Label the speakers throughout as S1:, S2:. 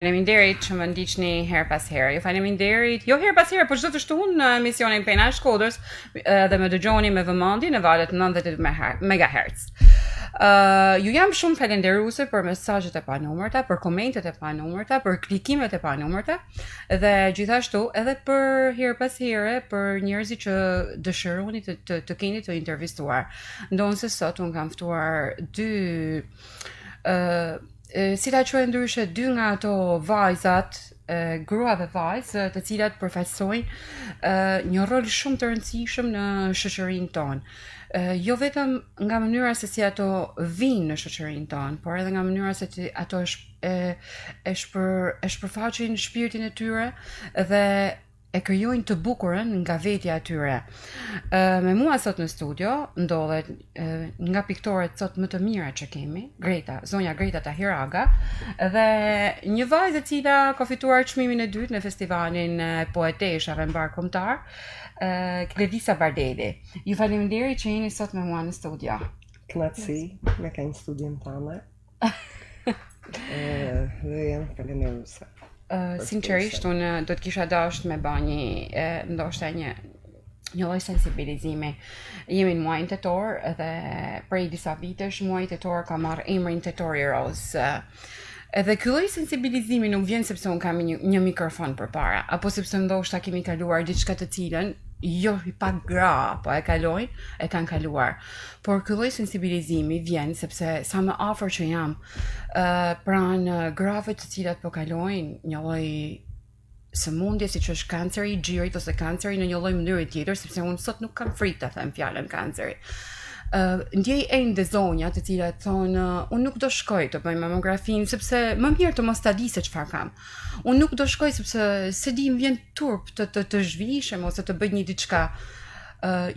S1: Faleminderit që më ndiqni her pas here. Ju faleminderit, jo her pas here, por çdo të shtunë në emisionin Pena e Shkodrës dhe më dëgjoni me vëmendje në valët 92 MHz. Ju jam shumë falenderuese për mesazhet e panumërta, për komentet e panumërta, për klikimet e panumërta dhe gjithashtu edhe për her pas here për njerëzit që dëshironi të keni të intervistuar. Ndonse sot unë kam ftuar dy si ta quaj ndryshe, dy nga ato vajzat, grua dhe vajzë, të cilat përfaqësojnë një rol shumë të rëndësishëm në shoqërinë tonë. Jo vetëm nga mënyra se si ato vinë në shoqërinë tonë, por edhe nga mënyra se ato e shpërfaqin shpirtin e tyre dhe e krijojnë të bukurën nga vetja e tyre. Me mua sot në studio ndodhet nga piktoret sot më të mira që kemi, zonja Greta Tahiraga, dhe një vajzë e cila ka fituar çmimin e dytë në festivalin poeteshave mbar kombëtar, Kledisa Bardeli. Ju faleminderit që jeni sot me mua në studio.
S2: Kënaqësi me ka në studion tënde. Dhe jam faleminderuese.
S1: Sinqerisht, unë do të kisha dashur me bë ndoshta një lloj sensibilizimi. Jemi në muajin tetor dhe prej disa vitesh muaji tetor ka marrë emrin Tetor i Roz. Edhe ky lloj sensibilizimi nuk vjen sepse unë kam një mikrofon përpara, apo sepse ndoshta kemi kaluar diçka të cilën jo i pak gra, po e kanë kaluar. Por ky lloj sensibilizimi vjen sepse sa më afër që jam pranë grave të cilat po kalojnë një lloj sëmundje siç është kanceri i xhirit ose kanceri në një lloj mënyre tjetër, sepse unë sot nuk kam frikë ta them fjalën kanceri. Ndjej ende zonja të cilat thonë unë nuk do shkoj të bëj mamografinë sepse më mirë të mos ta di se çfarë kam. Unë nuk do shkoj sepse se di më vjen turp të zhvishem ose të bëj një diçka.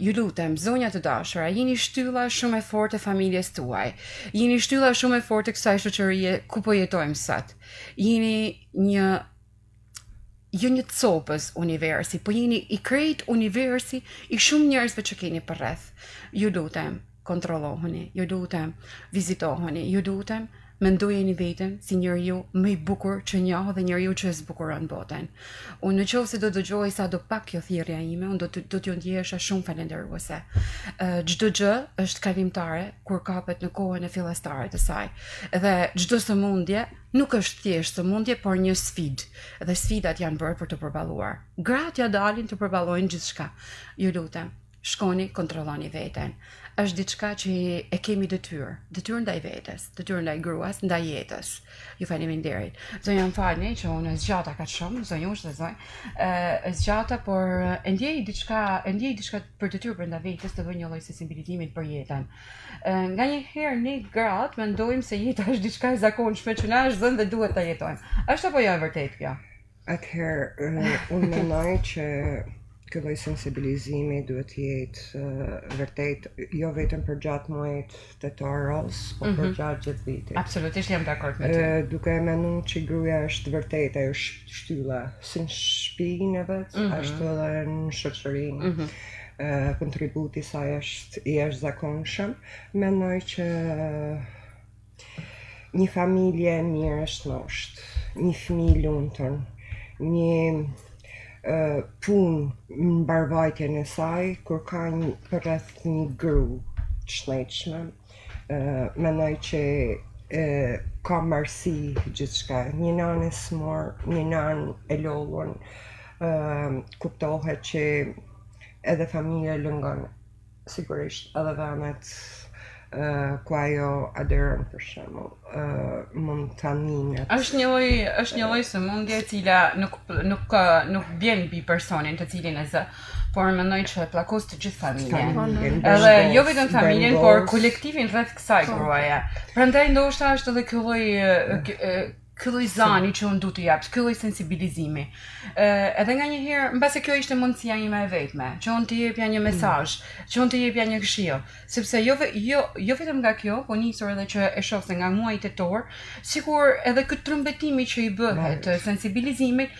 S1: Ju lutem, zonja të dashura, jeni shtylla shumë e fortë e familjes tuaj. Jeni shtylla shumë e fortë e kësaj shoqërie ku po jetojmë sot. Jeni jo një copës universi, po jeni i krejt universi i shumë njerëzve që keni përreth. Ju lutem, kontrollohuni, ju lutem, vizitohuni, ju lutem, mendojeni veten si njeriu më i bukur që njoh dhe njeriu që e zbukuron botën. Unë nëse do dëgjoj sa do pak kjo thirrja ime, unë do t'ju ndjesha shumë falenderuese. Çdo gjë është kalimtare kur kapet në kohën e fillestare të saj. Dhe çdo sëmundje nuk është thjesht sëmundje, por një sfidë. Dhe sfidat janë bërë për të përballuar. Gratë ja dalin të përballojnë gjithçka. Ju lutem, shkoni, kontrolloni veten. Është diçka që e kemi detyrë ndaj vetes, detyrë ndaj gruas, ndaj jetës. Ju faleminderit. Zonja më falni që unë zgjata kaq shumë, zonja unë zonjë, zgjata, por e ndjej diçka për detyrë brenda vetes të bëj një lloj sensibilizimi për jetën. Nganjëherë ne gratë mendojmë se jeta është diçka e zakonshme që na është dhënë dhe duhet ta jetojmë. Është apo jo e vërtetë kjo?
S2: Atëherë, unë mendoj që ky lloj sensibilizimi duhet të jetë vërtet jo vetëm për gjatë muajit tetor roz, por për gjatë gjithë vitit.
S1: Absolutisht jam dakord me ty.
S2: Duke menduar që gruaja është vërtet ajo shtylla si në shtëpinë e vet, ashtu edhe në shoqërinë. Kontributi i saj është i jashtëzakonshëm. Mendoj që një familje mirë është moshtë, një fëmijë lumtur, një punë në mbarvajtjen e saj, kur ka përreth një gru të shnetshme, mendoj që ka marrësi gjithçka. Një nanë e smur, një nanë e lodhur, kuptohet që edhe familja lëngon, sigurisht edhe venet ku ajo aderon për shembull, mund ta nimet.
S1: Është një lloj sëmundje e cila nuk vjen mbi personin të cilin e zë, por mendoj që pllakos të gjithë familjen. Edhe jo vetëm familjen, por kolektivin rreth kësaj gruaje. Prandaj ndoshta është edhe ky lloj zani që unë du të jap, ky lloj sensibilizimi. Edhe nganjëherë, mbase kjo ishte mundësia ime e vetme, që unë të jepja një mesazh, që unë të jepja një këshill, sepse jo vetëm nga kjo, po nisur edhe që e shoh se nga muaji tetor, sikur edhe këtë trëmbetimi që i bëhet sensibilizimit,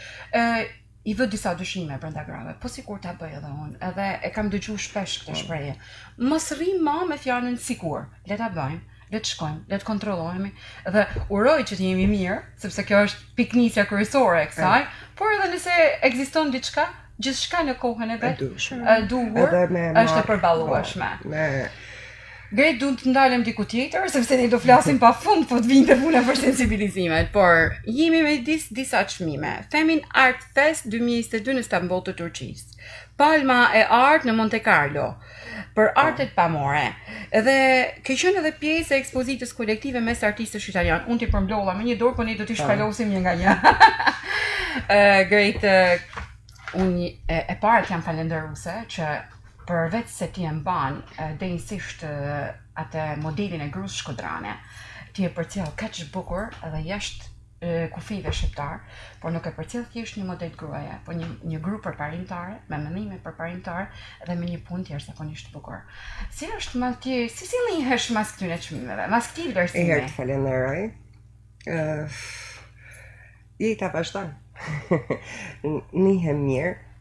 S1: i vë disa dyshime brenda grave, po sikur ta bëj edhe unë, edhe e kam dëgjuar shpesh këtë shprehje. Mos rri ma me fjalën sikur, le ta bëjmë. le të shkojmë, le të kontrollohemi dhe uroj që të jemi mirë, sepse kjo është piknisja kryesore e kësaj, por edhe nëse ekziston diçka, gjithçka në kohën e vet, duhur është e përballueshme. Grejt duhet të ndalem diku tjetër, sepse ne do flasim pa fund, po të vinte puna për sensibilizimet, por jemi me disa çmime. Femin Art Fest 2022 në Stamboll të Turqisë. Palma e Art në Monte Carlo, për artet pamore. Edhe ke qenë edhe pjesë e ekspozitës kolektive mes artistësh italian. Unë t'i përmblolla me një dorë, po ne do t'i shpalosim një nga një. Grejt, unë e parë jam falenderuese që përveç se ti e mban denjësisht atë modelin e gruas shkodrane, ti e përcjell kaq bukur edhe jashtë kufive shqiptar, por nuk e përcjell thjesht një model gruaje, por një grup përparimtare, me mendime përparimtare dhe me një punë jashtëzakonisht bukur. Si është si sillihesh mas këtyre çmimeve, mas këtij vlerësimi?
S2: Herë të falenderoj. Jeta vazhdon. Nihem mirë.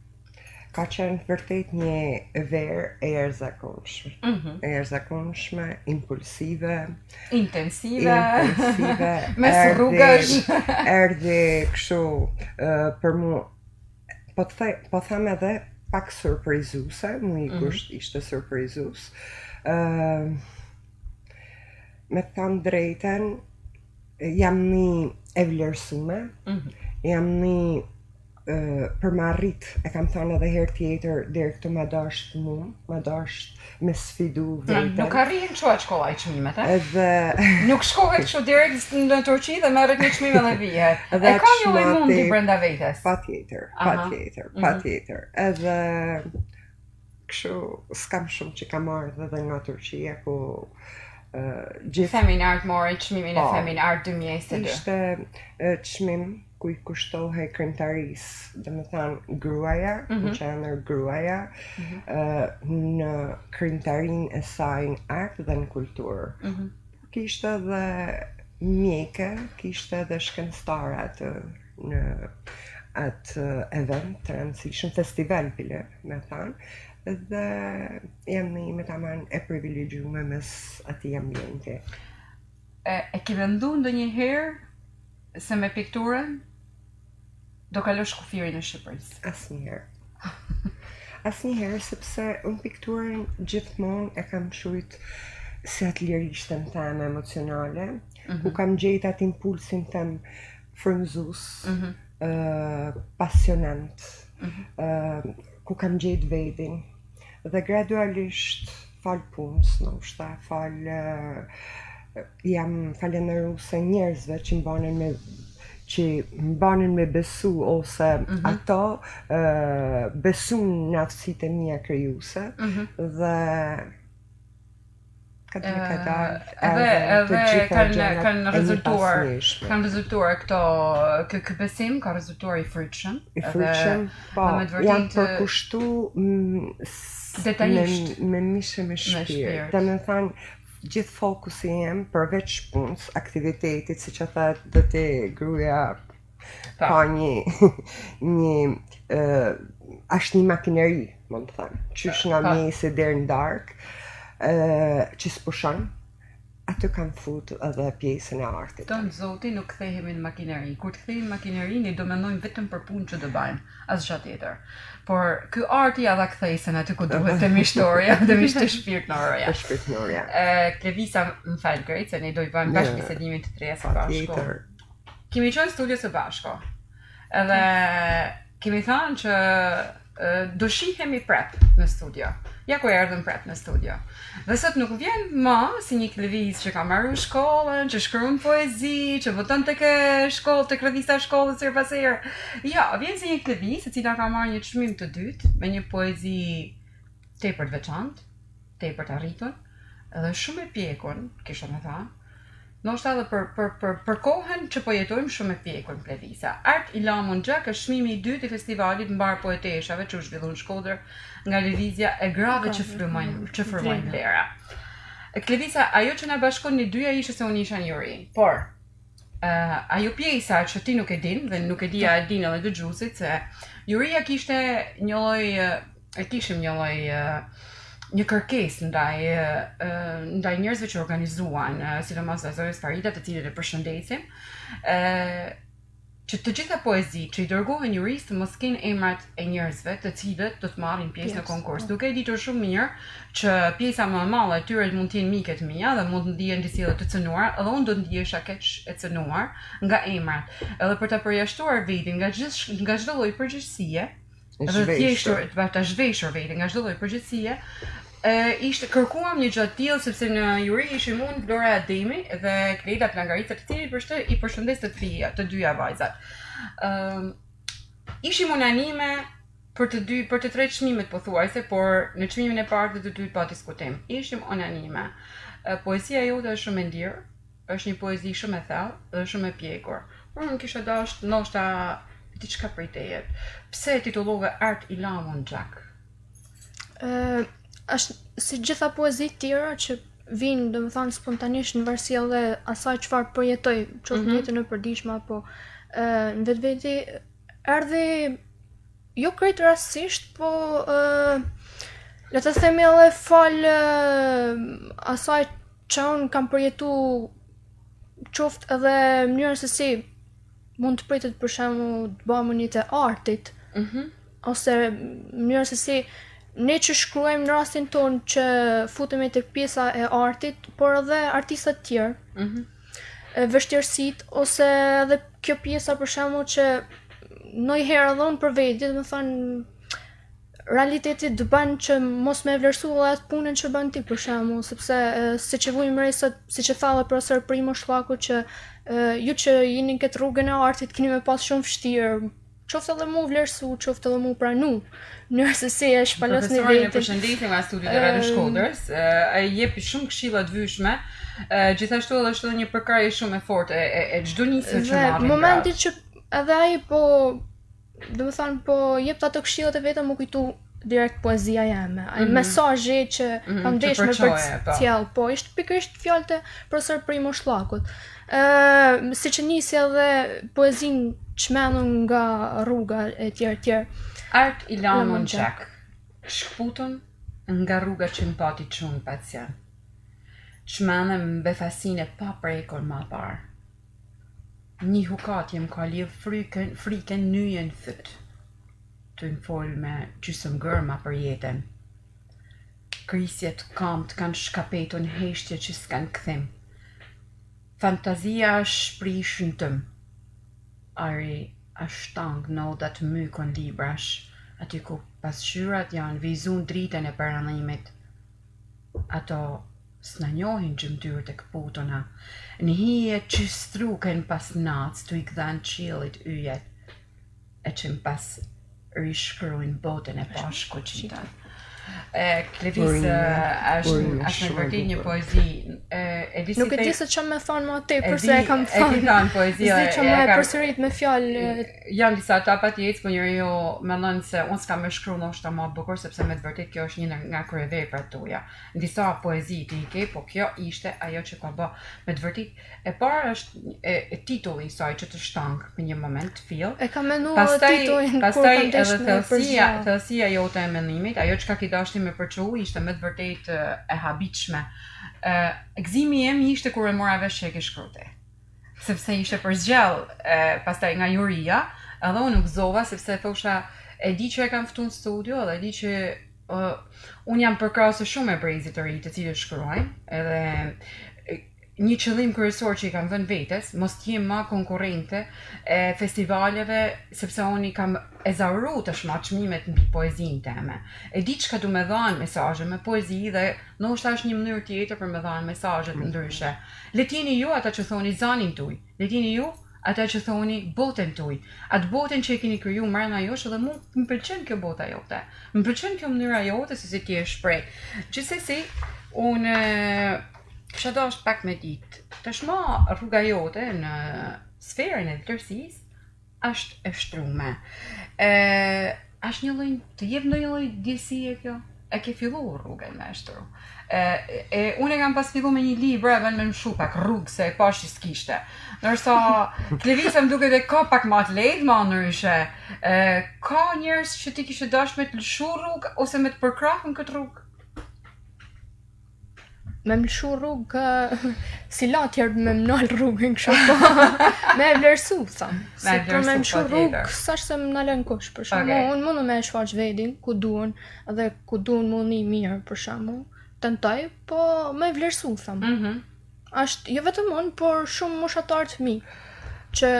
S2: Ka qenë vërtet një verë e jashtëzakonshme. E jashtëzakonshme, impulsive,
S1: intensive,
S2: mes
S1: rrugësh.
S2: Erdhi kështu për mua, po them edhe pak surprizuese, më ishte surprizues. Me të thënë drejten, jam një e vlerësume, jam një për më arrit, e kam thënë edhe herë tjetër, deri këtu ma dasht me sfidu vetën.
S1: Nuk arrin kështu aq kollaj çmimet, e?
S2: Edhe
S1: nuk shkohet kështu direkt në Turqi dhe merret një çmim dhe vihet. E ka një lloj mundi brenda vetes.
S2: Patjetër. Edhe kështu s'kam shumë që kam marrë edhe nga Turqia, ku
S1: Femin Art mori çmimin e Femin Art 2022.
S2: Ishte çmim ku i kushtohej krimtarisë, dhe me thanë gruaja, në qendër gruaja, në krimtarin e saj në art dhe në kulturë. Kishte edhe mjeke, kishte edhe shkencëtare në atë event të rëndësishëm, festival bile, me thanë, dhe jam një me taman e privilegjume mes atij ambienti.
S1: E ke vendu ndonjëherë se me pikturën do kalosh kufirin e Shqipërisë?
S2: Asnjëherë, sepse unë pikturën gjithmonë e kam shujt si atë lirishtën teme emocionale, ku kam gjetë atë impulsin tem frymëzues, pasionant, ku kam gjetë vedin, dhe gradualisht fal punës, ndoshta jam falenderuese njerëzve që mbanin me besu, ose ato besun në aftësitë e mia krijuese, dhe
S1: kanë rezultuar ky besim ka rezultuar i frytshëm.
S2: Po, jam përkushtu
S1: detajisht
S2: me mishë me shpirt. Dhe me thanë, gjithë fokusi jem përveç punës, aktivitetit, si që thatë dhe ti gruja, ka është një makineri, më të thënë, qysh nga mjesi deri në darkë, që s'pushon, aty kam fut edhe pjesën e artit.
S1: Tonë zoti nuk kthehemi në makineri. Kur të kthehemi në makineri, ne do mendojmë vetëm për punë që do bëjmë, asgjë tjetër. Por ky arti ja dha kthesën aty ku duhet te mishtoria, te mishte shpirtënorja. Klevisa, më fal Grejt, se ne do i bëjmë bashkë bisedimin të treja së bashku. Kemi qenë studio së bashku. Edhe kemi thënë që do shihemi prep në studio. Ja ku erdhëm prep në studio. Dhe sot nuk vjen më si një Klevis që ka marrë shkollën, që shkruan poezi, që voton tek shkollë, tek revista e shkollës her pas here. Ja, vjen si një Klevis e cila ka marrë një çmim të dytë me një poezi tepër të veçantë, tepër të arritur, edhe shumë e pjekun, kisha më thënë. Ndoshta edhe për kohën që po jetojmë shumë e pjekur në Klevisa. Art Ilamun Gjak është çmimi i dytë i festivalit mbar poeteshave që u zhvillon në Shkodër nga lëvizja e grave që frymojnë vlera. Klevisa, ajo që na bashkon ne dyja ishte se unë isha një uri, por ajo pjesa që ti nuk e din dhe nuk e dija e din edhe dëgjuesit se Juria kishte një lloj kishim një lloj një kërkesë ndaj njerëzve që organizuan, sidomos Zotës Farida, të cilët e përshëndesim, që të gjitha poezit që i dërgohen jurisë të mos kenë emrat e njerëzve të cilët do të marrin pjesë në konkurs. Duke e ditur shumë mirë që pjesa më e madhe e tyre mund të jenë miket mia dhe mund të ndihen disi të cënuar, edhe unë do të ndihesha keq e cënuar nga emrat. Edhe për ta përjashtuar veten nga çdo lloj përgjegjësie, dhe thjesht ta zhveshur veten nga çdo lloj përgjegjësie, ishte kërkuam një gjatë tillë sepse në juri ishim unë, Flora Ademi dhe Kleda Plangarica, të cilit i përshëndes të dyja vajzat. Ishim unanime për të tre çmimet pothuajse, por në çmimin e parë dhe të dytë pa diskutim. Ishim unanime. Poezia jote është shumë e ndirë, është një poezi shumë e thellë dhe shumë e pjekur. Por unë kisha dashur ndoshta diçka prej teje. Pse titullove Art i Lamon Xhak?
S3: Është si gjitha poezit tjera që vinë, domethënë, spontanisht në varësi dhe asaj çfarë përjetoj, qoftë në jetën e përditshme apo në vetvete, erdhi jo krejt rastësisht, po le të themi edhe fal asaj që unë kam përjetu, qoftë edhe mënyrën se si mund të pritet për shembull të bëhem një të artit, ose mënyrën se si ne që shkruajmë në rastin tonë që futemi tek pjesa e artit, por edhe artistat tjerë, vështirësitë, ose edhe kjo pjesa për shembull që ndonjëherë edhe unë për veti, domethënë realiteti të bën që mos më vlerësoj edhe atë punën që bën ti për shembull, sepse siç e vujmë re sot, siç e thallë profesor Primo Shllaku, që ju që jeni në këtë rrugën e artit keni më pas shumë vështirë, qoftë edhe mu vlerësu, qoftë edhe mu pranu, mënyrë se si e shpalosni vetin.
S1: Profesorin e përshëndesim nga studiot e Radio Shkodrës, ai jep shumë këshilla të vyshme, gjithashtu edhe është edhe një përkrahje shumë e fortë e çdo nisje që marrin.
S3: Në momentin që edhe ai domethënë po jep ato këshillat e veta, më kujtu direkt poezia jeme. Ai mesazhi që kam dashur me përcjell, po ishte pikërisht fjalët e profesor Primo Shllakut. Siç e nisi edhe poezinë çmendur nga rruga e tjerë.
S1: Art i Lamon Xhak, shkputën nga rruga që më pati çun pacjen. Çmendem me befasinë pa prekur më parë. Një hukatje më ka lidh frikën nyjen fyt. Të më fol me gjysmë gërma për jetën. Krisjet kamt kanë shkapetur në heshtje që s'kan kthim. Fantazia shprishën tëm. Ari ashtang në odat mykon librash, aty ku pasqyrat janë vizun dritën e paranimit. Ato s'na njohin gjymtyrët e këputona, në hije që struken pas nac të i këdhan qilit yjet, e që më pas rishkrujnë botën e pashkuqitan. Klevis është në vërtet një poezi.
S3: Nuk e di se çfarë më thon më tepër se e kam thënë.
S1: E di thënë poezia.
S3: Si që më përsërit me fjalë.
S1: Janë disa etapa të jetës, por njeriu mendon se unë s'kam më shkruar ndoshta më bukur, sepse me të vërtet kjo është një nga kryeveprat tuaja. Disa poezi ti i ke, po kjo ishte ajo që ka bë. Me të vërtet e para është titulli i saj që të shtang në një moment të fill.
S3: E kam menduar titullin kur
S1: kam dashur thellësia jote e mendimit, ajo çka ki dashni me përçu ishte me të vërtet e habitshme. Gëzimi im ishte kur e mora vesh që e ke shkruar. Sepse ishte për zgjell pastaj nga juria, edhe unë nuk gëzova sepse thosha e di që e kam ftuar në studio dhe e di që unë jam përkrahasur shumë me brezit të ri të cilët shkruajnë, edhe një qëllim kryesor që i kam vënë vetes, mos të jem më konkurrente e festivaleve, sepse unë i kam ezauruar tashmë çmimet mbi poezinë time. E di çka du me dhanë mesazhe me poezi dhe ndoshta është një mënyrë tjetër për me dhanë mesazhe të ndryshe. Le t'jeni ju ata që thoni zanin tuaj. Le t'jeni ju ata që thoni botën tuaj. Atë botën që e keni krijuar brenda jush dhe mua më pëlqen kjo bota jote. Më pëlqen kjo mënyra jote se si ti e shpreh. Gjithsesi, unë kisha dashur pak me ditë. Tashmë rruga jote në sferën e vlerësisë është e shtrume. Është një lloj të jep ndonjë lloj ndjesie kjo? E ke filluar rrugën me shtru. Unë kam pas filluar me një libër edhe me më shu pak rrugë se e pash që s'kishte. Ndërsa Klevisa më duket e ka pak më të lehtë, më ndryshe. Ka njerëz që ti kishe dashur me të lëshu rrugë ose me të përkrahur këtë rrugë?
S3: me mlshu rrugë si latjer me mnal rrugën kështu po me vlerësu tham. Se për me mlshu rrugë s'është se më nalen kush për shembull, unë mundu me shfaq vedin ku duan dhe ku duan mundi mirë për shembull, tentoj, po me vlerësu tham. Është jo vetëm unë, por shumë moshatar të mi që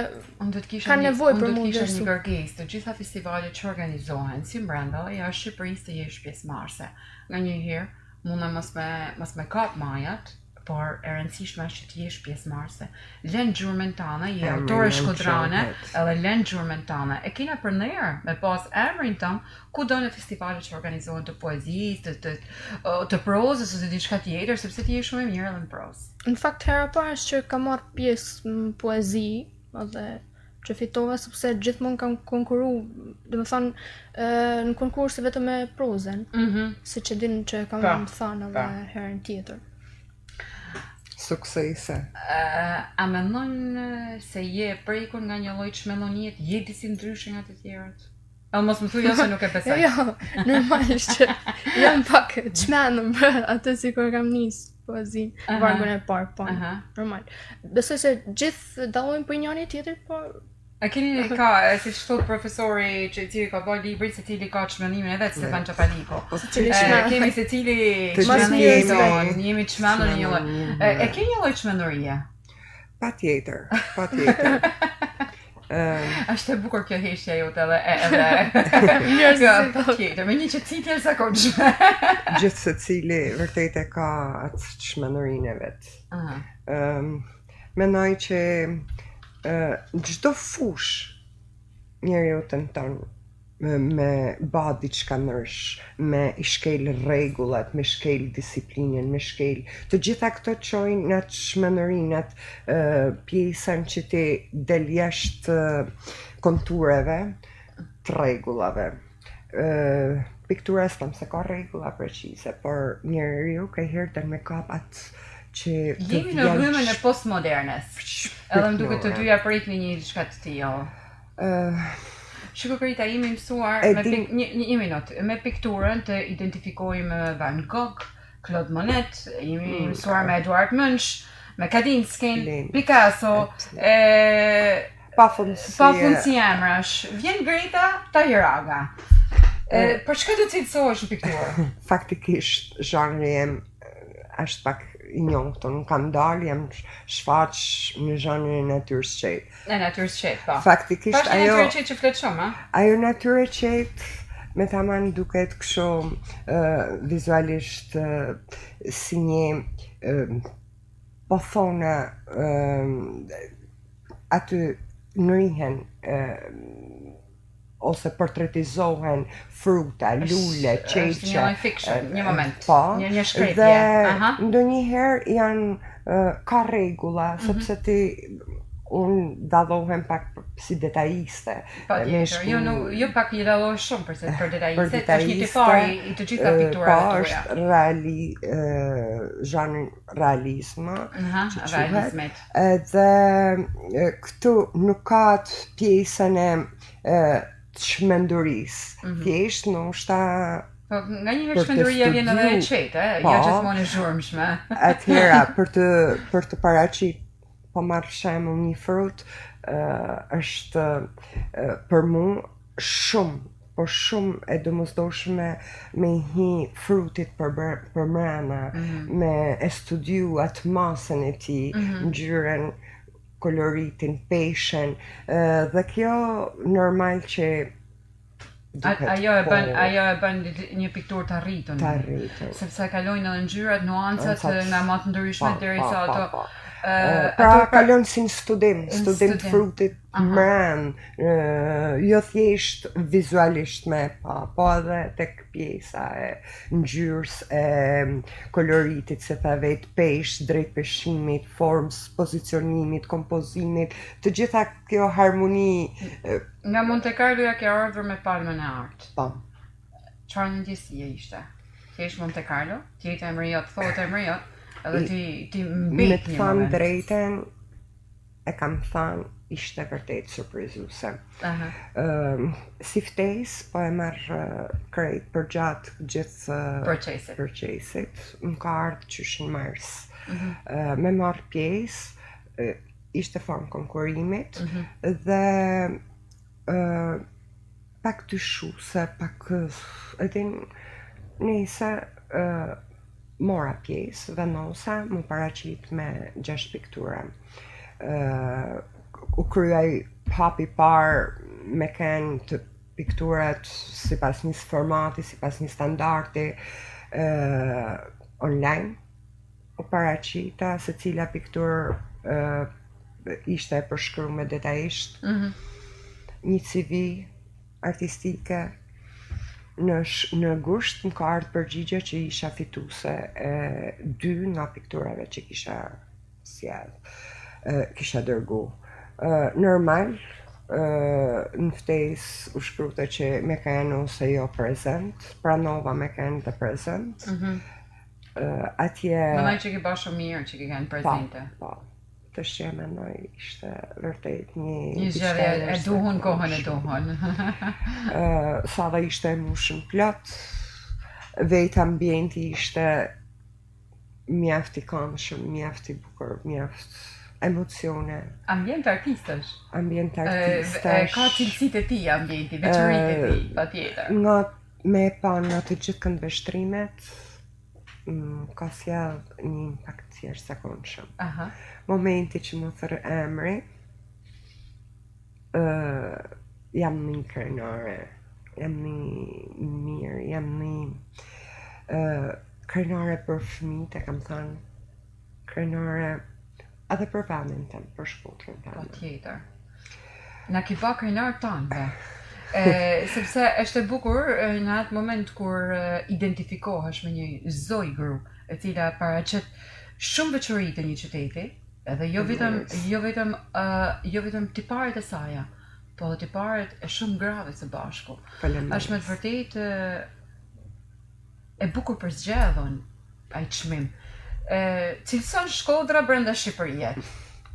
S3: kanë nevojë për mund
S1: të një kërkesë të gjitha festivalet që organizohen si brenda jashtë Shqipërisë të jesh pjesëmarrëse. Nganjëherë mundë mos me kap majat, por e rëndësishme është që të jesh pjesëmarrëse. Lën gjurmën tënde, je autore shkodrane, edhe lën gjurmën tënde. E kena për ndër me pas emrin tëm kudo në festivalet që organizohen të poezisë, të prozës ose diçka tjetër, sepse ti je shumë e mirë edhe në prozë.
S3: Në fakt hera parë që kam marrë pjesë në poezi, edhe që fitova sepse gjithmonë kam konkuru, domethënë në konkurse vetëm me prozën. Siç e din që kam thënë edhe herën tjetër.
S2: Suksese.
S1: A mendon se je prekur nga një lloj çmellonie, je disi ndryshe nga të tjerët? Mos më thuaj se nuk e besoj.
S3: Jo, normalisht që jam pak çmendur atë si kur kam nis poezin, vargun e parë, po. Normal. Besoj se gjithë dallojnë për njëri tjetër, por
S1: a keni si thot profesori që i ka bërë librin se cili ka çmendimin e vet Stefan Çapaliko. Kemi se cili çmendimin, jemi çmendur në një lloj. E keni një lloj çmendurie?
S2: Patjetër.
S1: Është e bukur kjo heshtja jote edhe patjetër, me një qetësitje e zakonshme.
S2: Gjithë secili vërtet e ka atë çmendurinë e vet. Mendoj që çdo fush njeriu tenton me ba diçka ndrysh, me i shkel rregullat, me shkel disiplinën, me shkel të gjitha këto çojnë në atë çmendurinë, atë pjesën që ti del jashtë kontureve të rregullave. Piktura s'tam se ka rregulla precise, por njeriu ka herë me kap atë që
S1: jemi në rrymën e postmodernes. Edhe më duket të dyja prekni një diçka të tillë. Shiko Krita, jemi mësuar një minutë, me pikturën të identifikojmë Van Gogh, Claude Monet, jemi mësuar me Eduard Munch, me Kandinskin, Picasso, pafunësi emrash. Vjen Greta Tahiraga. Për çka do të cilësohesh në pikturë?
S2: Faktikisht zhanri jem është pak i njohur, nuk kam dalë, jam shfaq në zhanrin e natyrës qetë.
S1: E natyrës qetë, po.
S2: Faktikisht ajo
S1: natyrë qetë që flet shumë, a?
S2: Ajo natyrë qetë me tamam duket kështu vizualisht si një po thona aty ngrihen ose portretizohen fruta, lule, qeqe.
S1: Është një fiction, një moment,
S2: po,
S1: një shkretje.
S2: Dhe ndonjëherë janë ka rregulla, sepse ti unë dallohem pak si detajiste.
S1: Patjetër, jo pak i dallohesh shumë për detajiste, është një tipari i të gjitha pikturave tuaja.
S2: Po, është zhanri realizma.
S1: Realizmet.
S2: Edhe këtu nuk ka të pjesën e çmendurisë. Thjesht ndoshta
S1: nga një çmenduria vjen edhe e qetë, jo gjithmonë e zhurmshme.
S2: Atëhera për të paraqit, po marr shembull një frut, është për mua shumë e domosdoshme me hi frutit për brenda, me e studiu atë masën e tij, ngjyrën, koloritin, peshen, dhe kjo normal që
S1: ajo e bën një pikturë të arritun. Sepse kalojnë edhe ngjyrat, nuancat me më të ndryshme derisa ato
S2: pra kalon si në studim frutit mran, jo thjesht vizualisht me po edhe tek pjesa e ngjyrës, e koloritit, se ta vetë pesh, drejt peshimit, formës, pozicionimit, kompozimit, të gjitha kjo harmoni.
S1: Nga Monte Carlo ja ke ardhur me palmën e artë.
S2: Po.
S1: Çfarë ndjesie ishte? Thjesht Monte Carlo, ti e emri jot, thotë emri jot. Edhe ti mbet një moment.
S2: Me të thënë drejten, e kam thënë, ishte vërtet surprizuese.
S1: Aha.
S2: Si ftesë, po e marr krejt për gjatë gjithë purchase-it. Më ka ardhur qysh në mars. Me marr pjesë, ishte fan konkurimit dhe pak dyshuese, pak edhin nëse mora pjesë, vendosa, më paraqit me 6 piktura. U kryej hapi parë me kënë të pikturat sipas një formati, sipas një standardi online. U paraqita se cila pikturë ishte e përshkruar me detajisht. Një CV artistike. Në gusht më ka ardhur përgjigje që isha fituese e 2 nga pikturave që kisha dërgu. Normal, në ftesë u shkrute që me kanë ose jo prezent, pranova me kanë dhe prezent. Atje...
S1: Mënoj që ki bashkë mirë që ki kanë prezente.
S2: Po. Të që e menoj ishte vërtet
S1: një gjëre e duhun kohën e duhun.
S2: Sa dhe ishte mushën plot, vetë ambienti ishte mjaft i këndshëm, mjaft i bukur, mjaft emocione.
S1: Ambient artistësh?
S2: Ambient artistësh.
S1: Ka cilësitë e ti ambienti, veçoritë e ti, pa tjetër.
S2: Nga me pa nga të gjithë këndveshtrimet, ka sjell një impakt jashtëzakonshëm. Momenti që më thërë emri, jam një krenare, jam një mirë, jam një krenare për fëmijët, e kam thënë, krenare edhe për vendin tëmë, për shkutrin tëmë.
S1: Pa tjetër. Na ki pa krenar tanë, sepse është e bukur në atë moment kur identifikohesh me një zoj gru, e cila paraqet shumë veçori të një qyteti, edhe jo vetëm tiparet e saja, po dhe tiparet e shumë grave së bashku. Është me të vërtet e bukur për zgjedhën ai çmim. Cilëson Shkodra brenda Shqipërisë.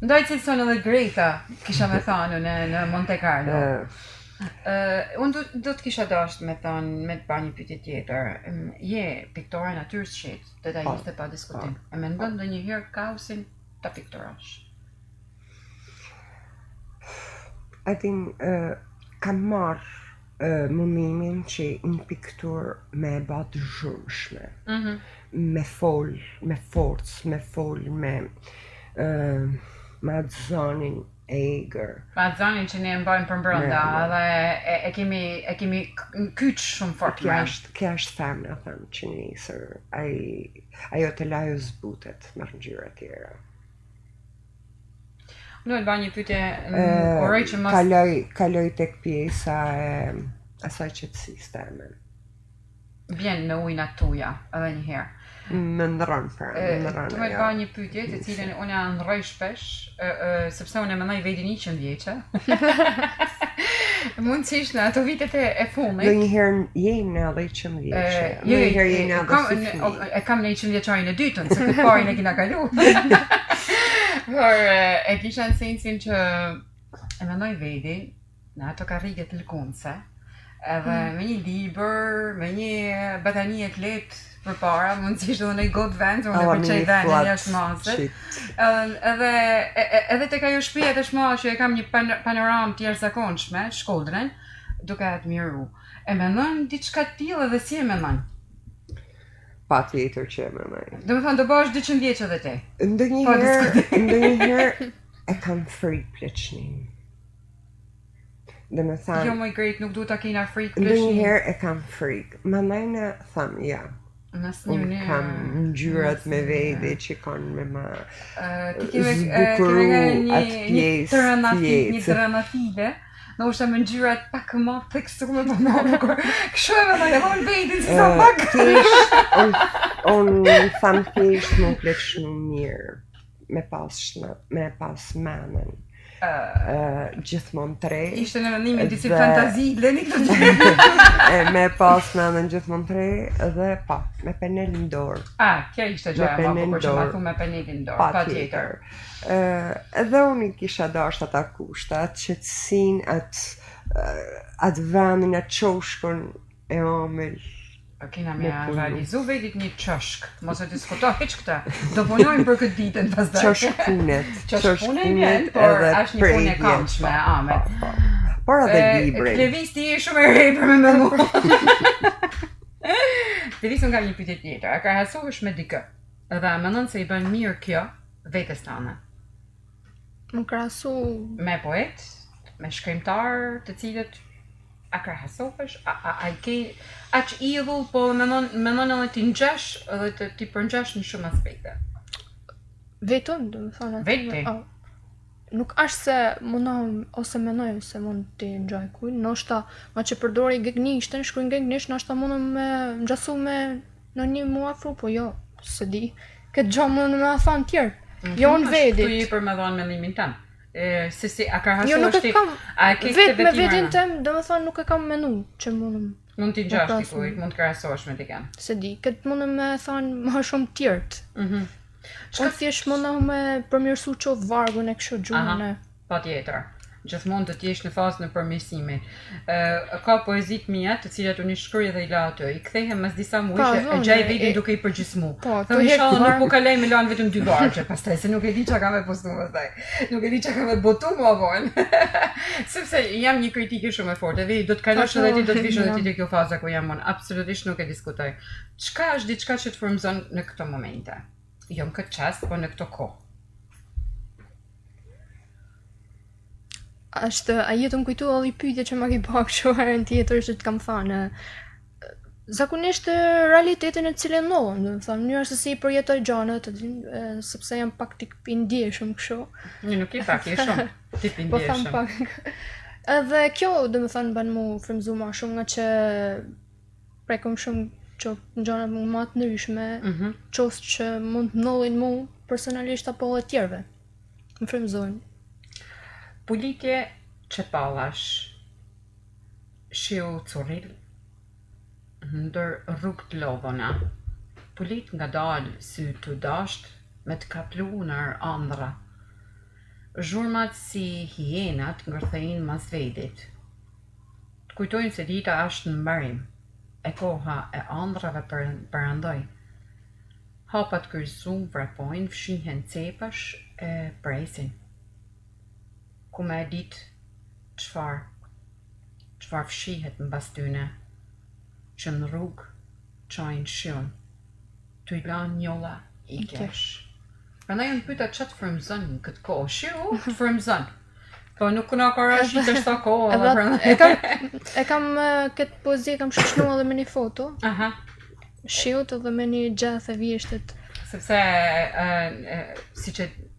S1: Ndaj cilëson edhe Greta, kisha me thënë në Monte Carlo. Unë do të kisha dashur me të ba një pyetje tjetër. Je piktore natyrës shit, detajiste pa diskutim. E mendon ndonjëherë kausin ta pikturash?
S2: Atin kam marrë mundimin që një piktur me e ba të zhurmshme. Me fol, me forcë, me fol, me atë zonin e egrë.
S1: Ma atë zonin që ne e mbajmë për brënda, dhe e kemi kyç shumë fort mërë.
S2: Kja është femna, thëmë, që njësër, ajo të laju zbutet me ngjyra tjera.
S1: Unë e ba një pyetje, uroj që mos...
S2: Kaloj tek pjesa e asaj qetësisë teme.
S1: Vjen në ujna tuja, edhe njëherë.
S2: Më ndërron për,
S1: Tu me të ba një pyetje të cilën unë ja ndroj shpesh, sepse unë e mendoj vetin 100 vjeçe. Mundësisht në ato vitet e fundit.
S2: Do njëherë jeni edhe 100 vjeçe. Njëherë jeni edhe si fëmijë.
S1: E kam në 100 vjeçarin e dytën, se këtë parin e kina kalu. Por e kisha në sensin që e mendoj vetin në ato karrige të lëkundse, edhe me një libër, me një batanie të lehtë përpara, mundësisht edhe në i god vend, unë e përqej vendin jashtë mazët. Edhe tek ajo shtëpia të shmallë që e kam një panoramë të jashtëzakonshme, Shkodrën, duke admiru. E mendon diçka të tillë edhe si e mendon?
S2: Patjetër që e mendoj.
S1: Do të thonë do bëhesh 200 vjeç edhe ti.
S2: Ndonjëherë e kam frikë pleçnin. Dhe me thanë...
S1: Jo moj Grete, nuk du ta kena frikë pleçnin.
S2: Ndonjëherë e kam frikë. Mandajna tham, ja. Unë kam ngjyrat me vete që kanë me ma zbukuru atë pjesë tjetë.
S1: Një tëranative, në ushta me ngjyrat pak më tekstume për më bukur. Kështu e me dhe edhe unë vetin si sa pak.
S2: Unë tham thjesht më pleçnu mirë, me pas menën. gjithmonë 3.
S1: Ishte në mendimin disi fantazi, leni këtë
S2: me pas nënën gjithmonë 3 dhe me penelin dorë.
S1: Kjo ishte gjoja më bukur që ma thu me penelin dorë, pa tjetër.
S2: Edhe unë i kisha dashur ata kushte, atë qetësinë, atë vendin, atë çoshkun e omël.
S1: Kena me realizu vetit një qëshk, mos e diskuto hiq këta, do punojmë për këtë ditën pastaj.
S2: Qëshkpunet.
S1: Qëshkpunet, por është një punë e kamshme, amet.
S2: Por edhe libri.
S1: Klevis ti e shumë e rejpër me mu. Klevis unë kam një pyetje tjetër, a krahasohesh me dikë, edhe a mendon se i bën mirë kjo vetes tane?
S3: Më krahasu
S1: me poet, me shkrimtar, të cilët a krahasohesh, a i ke aq idhull, po mendon edhe ti ngjesh edhe ti përngjesh në shumë aspekte.
S3: Vetëm, do të thonë.
S1: Veti.
S3: Nuk është se mundohem ose mendoj se mund të ngjaj kujt, ndoshta nga që përdori gëgnishtën, shkruaj gëgnisht, ndoshta mundem me ngjasu me në një mua afru, po jo, se di. Këtë gjë mund me thon tjerë. Jo në vedit.
S1: Tu i për me dhon mendimin tëm. Si a krahasohesh ti?
S3: Jo, nuk e kam.
S1: A ke
S3: vetë me vetin tëm, domethënë nuk e kam menduar që
S1: mund t'i ngjash ti kujt, mund të krahasohesh me dikën.
S3: Se di, këtë mundem me thon më shumë tjerët. Unë thjesht mundem me përmirësu qoftë vargun e kështu gjuhën e.
S1: Patjetër. Gjithmonë të t'jesh në fazën e përmirësimit. Ka poezit mia të cilat unë i shkruaj dhe i la aty. I kthehem mas disa muajsh e gjaj vetin duke i përgjysmu.
S3: Po
S1: inshallah nuk po kaloj me lan vetëm 2 vargje pastaj se nuk e di çka kam me postu pastaj. Nuk e di çka kam me botu më vonë. Sepse jam një kritike shumë e fortë. Edhe do të kalosh edhe ti do të vish edhe ti te kjo faza ku jam unë. Absolutisht nuk e diskutoj. Çka është diçka që të frymëzon në këto momente? Jo në këtë çast, po në këto kohë.
S3: Ajo të më kujtu edhe i pyetje që ma ki pak herën tjetër që të kam thënë. Zakonisht realitetin e cilën ndohen, do të thënë, mënyra se si i përjetoj gjanat, sepse jam pak tip i ndjeshëm kështu.
S1: Nuk i pak, je shumë tip i ndjeshëm.
S3: Po tham pak. Edhe kjo, do të thënë, bën mu frymëzu më shumë nga që prekum shumë që në gjana më të ndryshme, qoftë që mund të ndodhin mu personalisht apo edhe tjerëve. Më frymëzojnë.
S1: Pulitje që pallash, shiu curil, ndër rrug të lodhona, pulit nga dalë sy të dasht me të kaplu nër andra. Zhurmat si hienat ngërthejnë mas vedit. Të kujtojnë se dita është në mbarim, e koha e andrave përëndoj. Hapat kërzu vrapojnë, fshihen cepash e presin. Ku me e dit qfar fshihet në bas tyne, që në rrug qajnë shion, të i lan njolla i kesh. Prandaj unë pyeta ç'a të frymëzon në këtë kohë, shiu të frymëzon. Po nuk na ka rashit të shta kohë, edhe prandaj.
S3: E kam këtë poezi kam shoqënuar edhe me një foto. Shiut edhe me një gjath e vjeshtet.
S1: Sepse